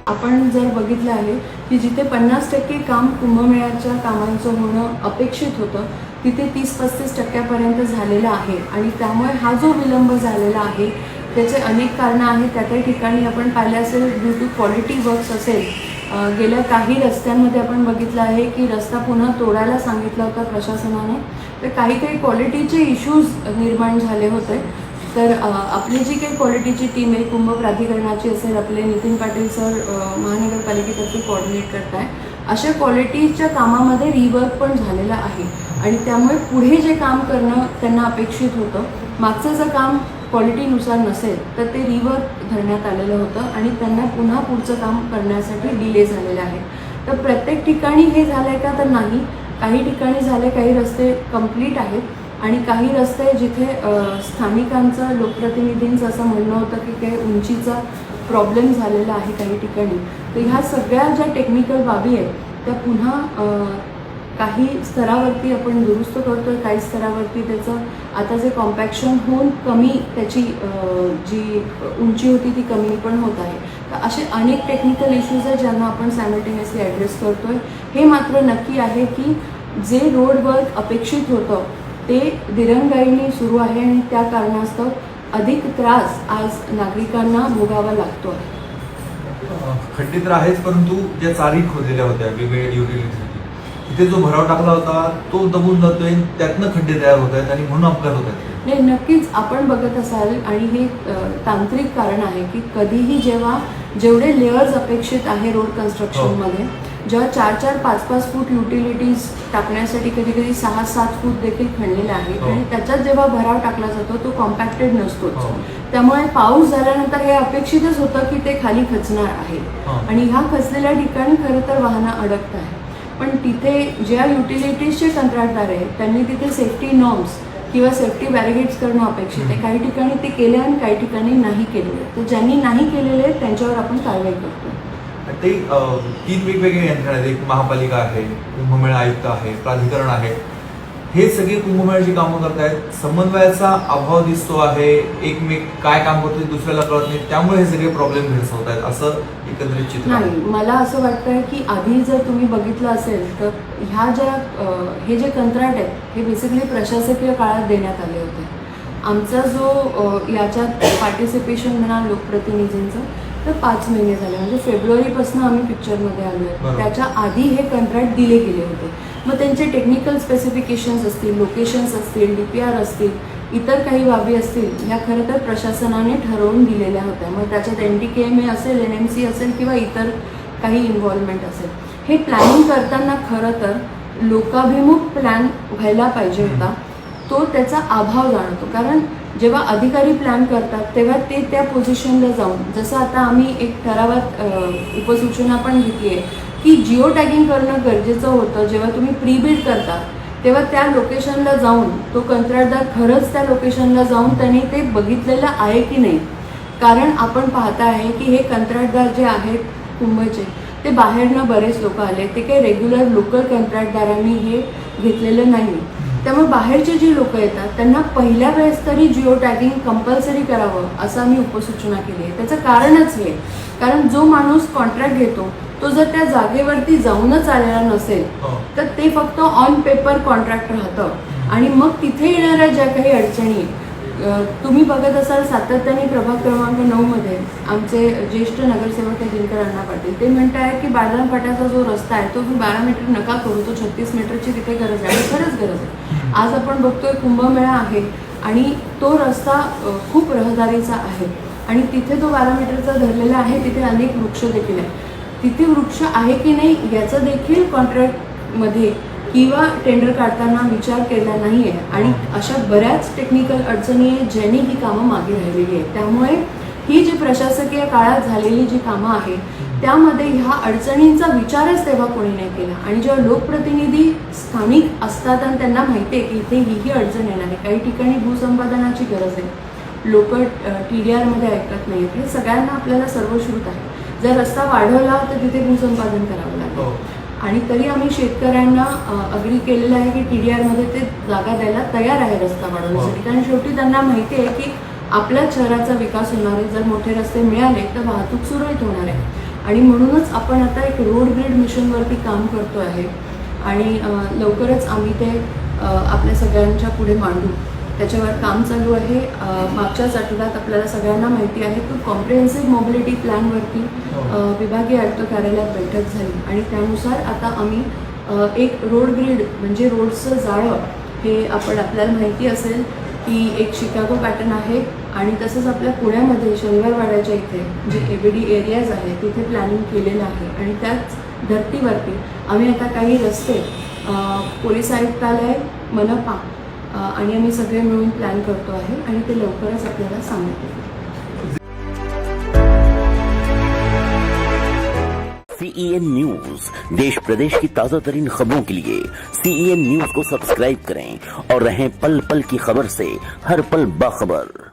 आपण जर बघितलं आहे की जिथे 50% काम कुंभमेळ्याच्या कामांचं होणं अपेक्षित होतं तिथे 30-35% झालेलं आहे आणि त्यामुळे हा जो विलंब झालेला आहे त्याचे अनेक कारणं आहेत. त्या काही ठिकाणी आपण पाहिलं असेल ड्यू टू क्वालिटी वर्क्स असेल. गेल्या काही रस्त्यांमध्ये आपण बघितलं आहे की रस्ता पुन्हा तोडायला सांगितला होता प्रशासनाने, तर काही क्वालिटीचे इश्यूज निर्माण झाले होते. तर आपली जी काही क्वालिटीची टीम आहे कुंभ प्राधिकरणाची असेल, आपले नितीन पाटील सर महानगरपालिकेतर्फे कोऑर्डिनेट करत आहे, अशा क्वालिटीच्या कामामध्ये रिवर्क पण झालेलं आहे आणि त्यामुळे पुढे जे काम करणं त्यांना अपेक्षित होतं, मागचं जर काम क्वालिटीनुसार नसेल तर ते रिवर्क धरण्यात आलेलं होतं आणि त्यांना पुन्हा पुढचं काम करण्यासाठी डिले झालेलं आहे. तर प्रत्येक ठिकाणी हे झालं आहे का तर नाही, काही ठिकाणी झाले, काही रस्ते कंप्लीट आहेत आणि काही रस्ते जिथे स्थानिकांचं लोकप्रतिनिधींचं असं म्हणणं होतं की काही उंचीचा प्रॉब्लेम झालेला आहे काही ठिकाणी. तर ह्या सगळ्या ज्या टेक्निकल बाबी आहेत त्या पुन्हा काही स्तरावरती आपण दुरुस्त करतो आहे, काही स्तरावरती त्याचं आता जे कॉम्पॅक्शन होऊन कमी त्याची जी उंची होती ती कमी पण होत आहे. तर असे अनेक टेक्निकल इश्यूज आहेत ज्यांना आपण सायमल्टेनियसली ॲड्रेस करतो आहे. हे मात्र नक्की आहे की जे रोड वर्क अपेक्षित होतं ते दिरंगाईने सुरू आहे आणि त्या कारणास्तव अधिक त्रास आज नागरिकांना भोगावा लागतो आहे. खड्डे तर आहेच, परंतु ज्या चारी खोदलेल्या होत्या वेगवेगळ्या युटिलिटीसाठी तिथे जो भराव टाकला होता तो दबून जातोय, त्यातनं खड्डे तयार होत आहेत आणि म्हणून अपघात होत आहेत. नाही, नक्कीच आपण बघत असाल आणि हे तांत्रिक कारण आहे की कधीही जेव्हा जेवढे लेअर्स अपेक्षित आहे रोड कन्स्ट्रक्शनमध्ये, जेव्हा 4-4, 5-5 फूट युटिलिटीज टाकण्यासाठी कधी कधी 6-7 फूट देखील खणलेले आहेत आणि त्याच्यात जेव्हा भराव टाकला जातो तो कॉम्पॅक्टेड नसतोच. त्यामुळे पाऊस झाल्यानंतर हे अपेक्षितच होतं की ते खाली खचणार आहे आणि ह्या खचलेल्या ठिकाणी खरं तर वाहनं अडकत आहे. पण तिथे ज्या युटिलिटीजचे कंत्राटदार आहेत त्यांनी तिथे सेफ्टी नॉर्म्स किंवा सेफ्टी बॅरिगेड्स करणं अपेक्षित आहे. काही ठिकाणी ते केले आणि काही ठिकाणी नाही केलेले. तर ज्यांनी नाही केलेले त्यांच्यावर आपण कारवाई करतो. ते 3 वेगवेगळे यंत्रणा आहेत. एक महापालिका आहे, कुंभमेळा आयुक्त आहे, प्राधिकरण आहे. हे सगळे कुंभमेळ्याची कामं करतायत. समन्वयाचा अभाव दिसतो आहे. एकमेक काय काम करतोय दुसऱ्याला कळत नाही, त्यामुळे हे सगळे प्रॉब्लेम भेडसावत आहेत असं एकंदरीत चित्र आहे. नाही, मला असं वाटतंय की आधी जर तुम्ही बघितलं असेल तर ह्या ज्या हे जे कंत्राट आहेत हे बेसिकली प्रशासकीय काळात देण्यात आले होते. आमचा जो याच्यात पार्टिसिपेशन म्हणा लोकप्रतिनिधींचं तर 5 महिने झाले, म्हणजे फेब्रुवारीपासून आम्ही पिक्चरमध्ये आलो आहे. त्याच्या आधी हे कंत्राट दिले गेले होते. मग त्यांचे टेक्निकल स्पेसिफिकेशन्स असतील, लोकेशन्स असतील, DPR असतील, इतर काही बाबी असतील, ह्या खरं तर प्रशासनाने ठरवून दिलेल्या होत्या. मग त्याच्यात NTKMA असेल, NMC असेल किंवा इतर काही इन्व्हॉल्वमेंट असेल. हे प्लॅनिंग करताना खरं तर लोकाभिमुख प्लॅन व्हायला पाहिजे होता. तो त्याचा अभाव जाणवतो. कारण जेव्हा अधिकारी प्लॅन करतात तेव्हा ते त्या पोझिशनला जाऊन, जसं आता आम्ही एक ठरावात उपसूचना पण घेतली आहे की जिओ टॅगिंग करणं गरजेचं होतं. जेव्हा तुम्ही प्री बिल्ड करता तेव्हा त्या लोकेशनला जाऊन तो कंत्राटदार खरंच त्या लोकेशनला जाऊन त्यांनी ते बघितलेलं आहे की नाही. कारण आपण पाहता आहे की हे कंत्राटदार जे आहेत कुंभचे ते बाहेरनं बरेच लोक आले, ते काही रेग्युलर लोकल कंत्राटदारांनी हे घेतलेलं नाही. त्यामुळे बाहेरचे जी लोक येतात त्यांना पहिल्या वेळेस तरी जिओ टॅगिंग कंपल्सरी करावं असं आम्ही उपसूचना केली आहे. त्याचं कारणच हे, कारण जो माणूस कॉन्ट्रॅक्ट घेतो तो जर त्या जागेवरती जाऊनच आलेला नसेल तर ते फक्त ऑन पेपर कॉन्ट्रॅक्ट राहतं आणि मग तिथे येणाऱ्या ज्या काही अडचणी तुम्ही बघत असाल सातत्याने प्रभाग क्रमांक 9मध्ये आमचे ज्येष्ठ नगरसेवक दिनकर अण्णा पाटील ते म्हणत आहे की बाळराम फाट्याचा जो रस्ता आहे तो 12 मीटर नका करू, तो 36 मीटरची तिथे गरज आहे. आणि खरंच गरज आहे. आज आपण बघतोय कुंभमेळा आहे आणि तो रस्ता खूप रहदारीचा आहे आणि तिथे तो 12 मीटरचा धरलेला आहे. तिथे अनेक वृक्ष देखील आहेत. तिथे वृक्ष आहे की नाही याचं देखील कॉन्ट्रॅक्टमध्ये किंवा टेंडर काढताना विचार केला नाही आहे आणि अशा बऱ्याच टेक्निकल अडचणी आहेत ज्यांनी ही कामं मागे राहिलेली आहेत. त्यामुळे ही जी प्रशासकीय काळात झालेली जी कामं आहेत त्यामध्ये ह्या अडचणींचा विचारच तेव्हा कोणी नाही केला. आणि जेव्हा लोकप्रतिनिधी स्थानिक असतात आणि त्यांना माहिती आहे की इथे ही अडचण येणार आहे, काही ठिकाणी भूसंपादनाची गरज आहे, लोक TDRमध्ये ऐकत नाही, हे सगळ्यांना आपल्याला सर्वश्रुत आहे. जर रस्ता वाढवला तर तिथे भूसंपादन करावं लागेल आणि तरी आम्ही शेतकऱ्यांना अग्री केलेलं आहे की TDRमध्ये ते जागा द्यायला तयार आहे रस्ता वाढवण्यासाठी. कारण शेवटी त्यांना माहिती आहे की आपल्या शहराचा विकास होणार आहे. जर मोठे रस्ते मिळाले तर वाहतूक सुरळीत होणार आहे आणि म्हणूनच आपण आता एक रोड ग्रीड मिशनवरती काम करतो आहे आणि लवकरच आम्ही ते आपल्या सगळ्यांच्या पुढे मांडू. त्याच्यावर काम चालू आहे. मागच्याच आठवड्यात आपल्याला सगळ्यांना माहिती आहे की कॉम्प्रिहेन्सिव्ह मोबिलिटी प्लॅनवरती विभागीय आयुक्त कार्यालयात बैठक झाली आणि त्यानुसार आता आम्ही एक रोड ग्रीड म्हणजे रोडचं जाळं हे आपल्याला माहिती असेल की एक शिकागो पॅटर्न आहे आणि तसंच आपल्या पुण्यामध्ये शनिवारवाड्याच्या इथे जे ABD एरियाज आहे तिथे प्लॅनिंग केलेलं आहे आणि त्याच धर्तीवरती आम्ही आता काही रस्ते पोलीस आयुक्तालय, मनपा आणि आम्ही सगळे मिळून प्लॅन करतो आहे आणि ते लवकरच आपल्याला सांगतो. CEN न्यूज, देश प्रदेश की ताजा तरीन खबरों के लिए CEN न्यूज को सब्सक्राइब करें और रहें पल पल की खबर से हर पल बाखबर.